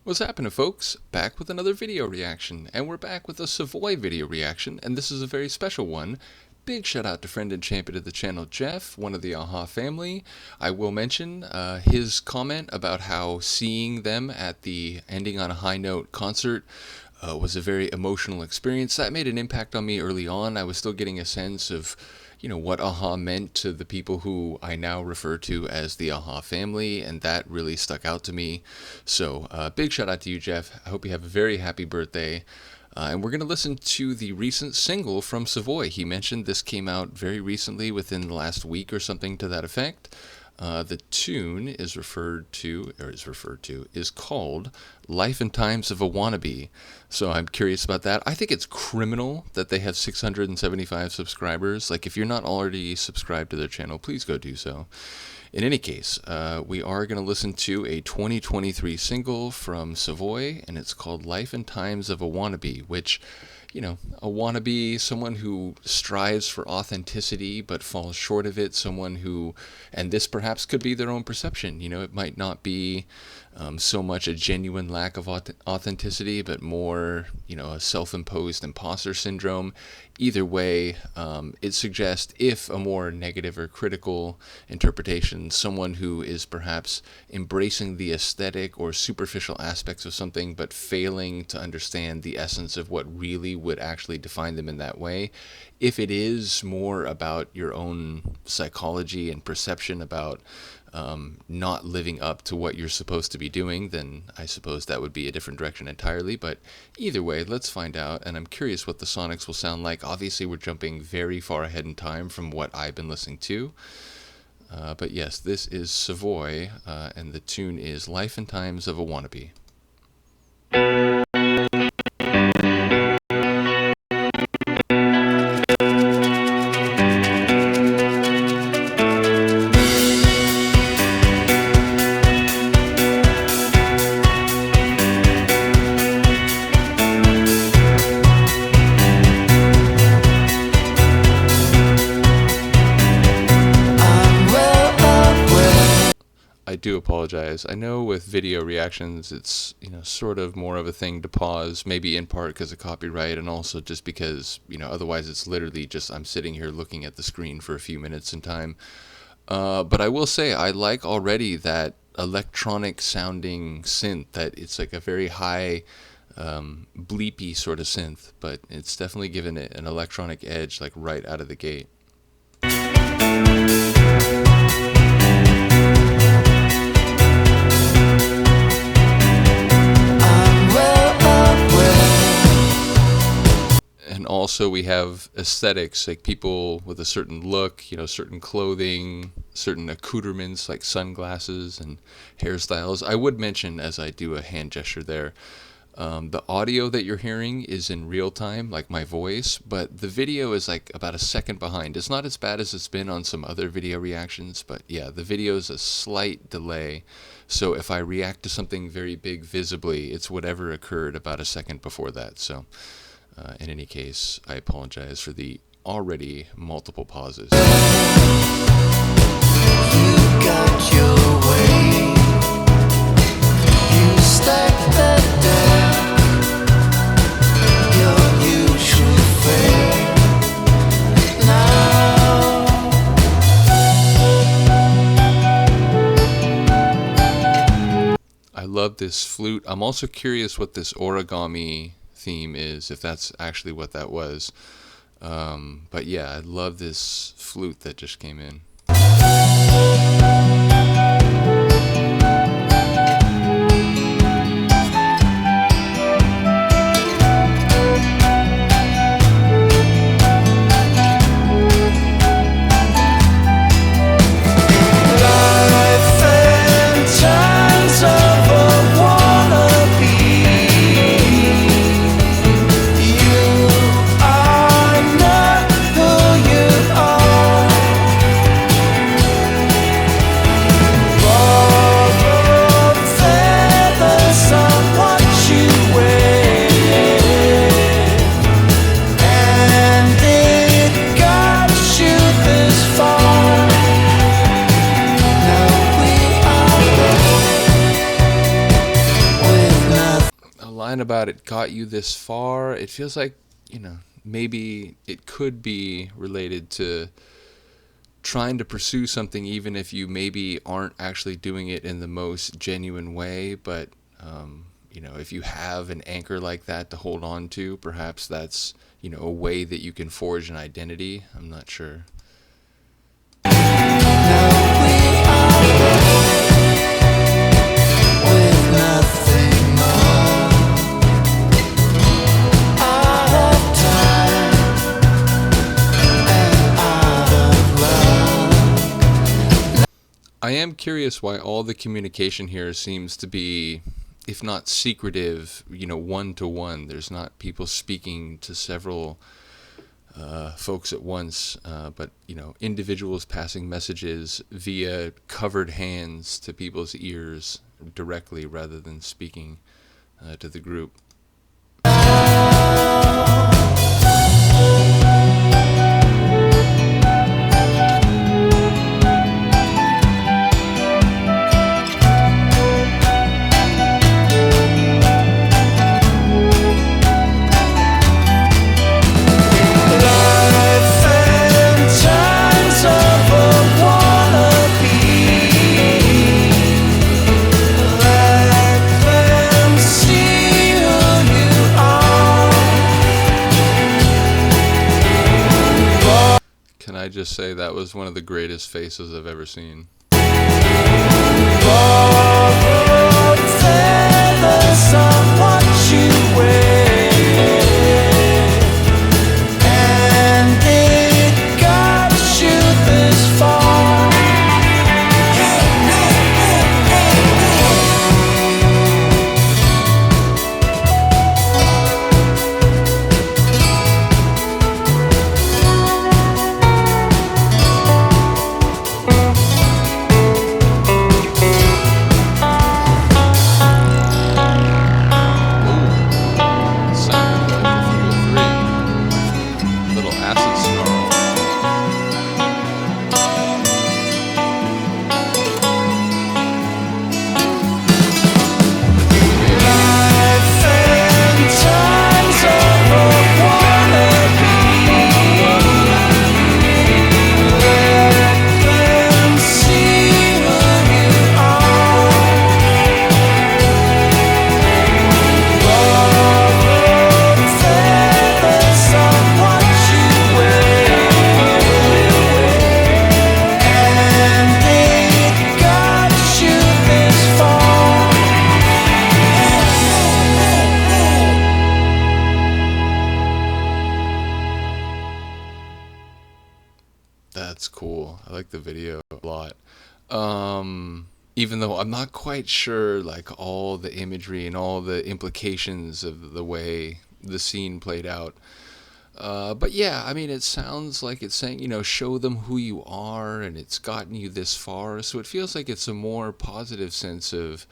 What's happening, folks? Back with another video reaction, and we're back with a Savoy video reaction, and this is a very special one. Big shout out to friend and champion of the channel, Jeff, one of the AHA family. I will mention his comment about how seeing them at the Ending on a High Note concert was a very emotional experience. That made an impact on me early on. I was still getting a sense of what AHA meant to the people who I now refer to as the AHA family, and that really stuck out to me. So big shout out to you, Jeff. I hope you have a very happy birthday. And we're going to listen to the recent single from Savoy. He mentioned this came out very recently, within the last week or something to that effect. The tune is called Life and Times of a Wannabe. So I'm curious about that. I think it's criminal that they have 675 subscribers. Like, if you're not already subscribed to their channel, please go do so. In any case, we are going to listen to a 2023 single from Savoy, and it's called Life and Times of a Wannabe, which, a wannabe, someone who strives for authenticity but falls short of it, someone who, and this perhaps could be their own perception, it might not be so much a genuine lack of authenticity, but more, a self-imposed imposter syndrome. Either way, it suggests, if a more negative or critical interpretation, someone who is perhaps embracing the aesthetic or superficial aspects of something, but failing to understand the essence of what really would actually define them in that way. If it is more about your own psychology and perception about not living up to what you're supposed to be doing, then I suppose that would be a different direction entirely. But either way, let's find out, and I'm curious what the Sonics will sound like. Obviously, we're jumping very far ahead in time from what I've been listening to. But yes, this is Savoy, and the tune is Life and Times of a Wannabe. I do apologize. I know with video reactions, it's sort of more of a thing to pause, maybe in part because of copyright, and also just because otherwise it's literally just I'm sitting here looking at the screen for a few minutes in time. But I will say I like already that electronic sounding synth, that it's like a very high bleepy sort of synth, but it's definitely given it an electronic edge, like right out of the gate. And also we have aesthetics, like people with a certain look, certain clothing, certain accoutrements like sunglasses and hairstyles. I would mention, as I do a hand gesture there, the audio that you're hearing is in real time, like my voice, but the video is like about a second behind. It's not as bad as it's been on some other video reactions, but yeah, the video is a slight delay. So if I react to something very big visibly, it's whatever occurred about a second before that. So in any case, I apologize for the already multiple pauses. You got your way. You stack the deck, your usual fare. Now I love this flute. I'm also curious what this origami theme is, if that's actually what that was. But yeah, I love this flute that just came in. line about it got you this far, it feels like, maybe it could be related to trying to pursue something even if you maybe aren't actually doing it in the most genuine way, but if you have an anchor like that to hold on to, perhaps that's a way that you can forge an identity. I'm not sure. With nothing more, out of time and out of love. I am curious why all the communication here seems to be, if not secretive, one to one. There's not people speaking to several folks at once, but individuals passing messages via covered hands to people's ears directly rather than speaking to the group. Life and times of a wannabe. Let them see who you are. Can I just say that was one of the greatest faces I've ever seen? Borrowed feathers on what you wear, and it got you this far. Sound like a 303. Little acid snarl. Life and times of a wannabe. Let them see who you are. Borrowed feathers on what you wear, and it got you this far. That's cool. I like the video a lot. Even though I'm not quite sure, like, all the imagery and all the implications of the way the scene played out. But yeah, I mean, it sounds like it's saying, show them who you are, and it's gotten you this far. So it feels like it's a more positive sense of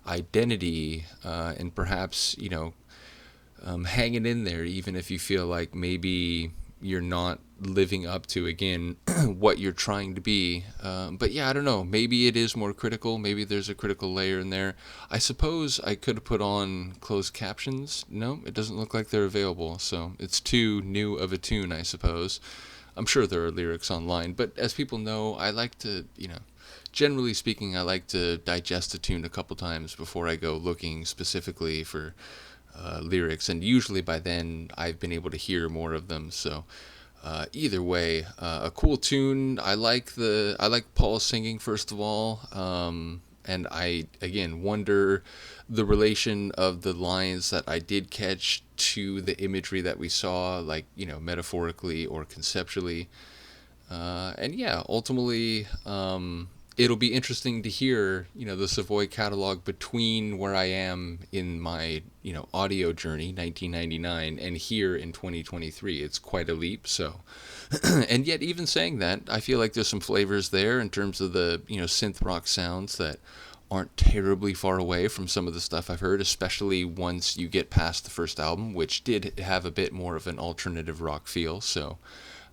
identity, and perhaps, hanging in there, even if you feel like maybe you're not living up to, again, what you're trying to be. But yeah, I don't know. Maybe it is more critical. Maybe there's a critical layer in there. I suppose I could have put on closed captions. No, it doesn't look like they're available. So it's too new of a tune, I suppose. I'm sure there are lyrics online. But as people know, I like to, generally speaking, I like to digest a tune a couple times before I go looking specifically for lyrics, and usually by then I've been able to hear more of them. So either way, a cool tune. I like Paul singing, first of all, and I again wonder the relation of the lines that I did catch to the imagery that we saw, like metaphorically or conceptually. And yeah, ultimately, it'll be interesting to hear, the Savoy catalog between where I am in my, audio journey, 1999, and here in 2023. It's quite a leap. So, and yet, even saying that, I feel like there's some flavors there in terms of the, synth rock sounds that aren't terribly far away from some of the stuff I've heard, especially once you get past the first album, which did have a bit more of an alternative rock feel. So,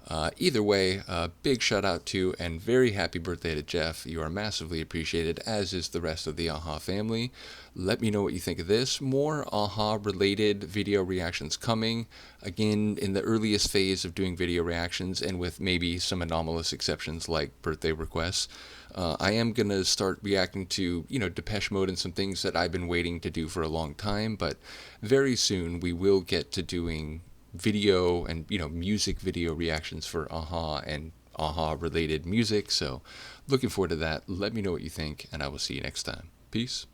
Either way, big shout out to and very happy birthday to Jeff. You are massively appreciated, as is the rest of the AHA family. Let me know what you think of this. More AHA related video reactions coming. Again, in the earliest phase of doing video reactions, and with maybe some anomalous exceptions like birthday requests. I am going to start reacting to, Depeche Mode and some things that I've been waiting to do for a long time, but very soon we will get to doing video and music video reactions for AHA and AHA related music. So looking forward to that. Let me know what you think, and I will see you next time. Peace.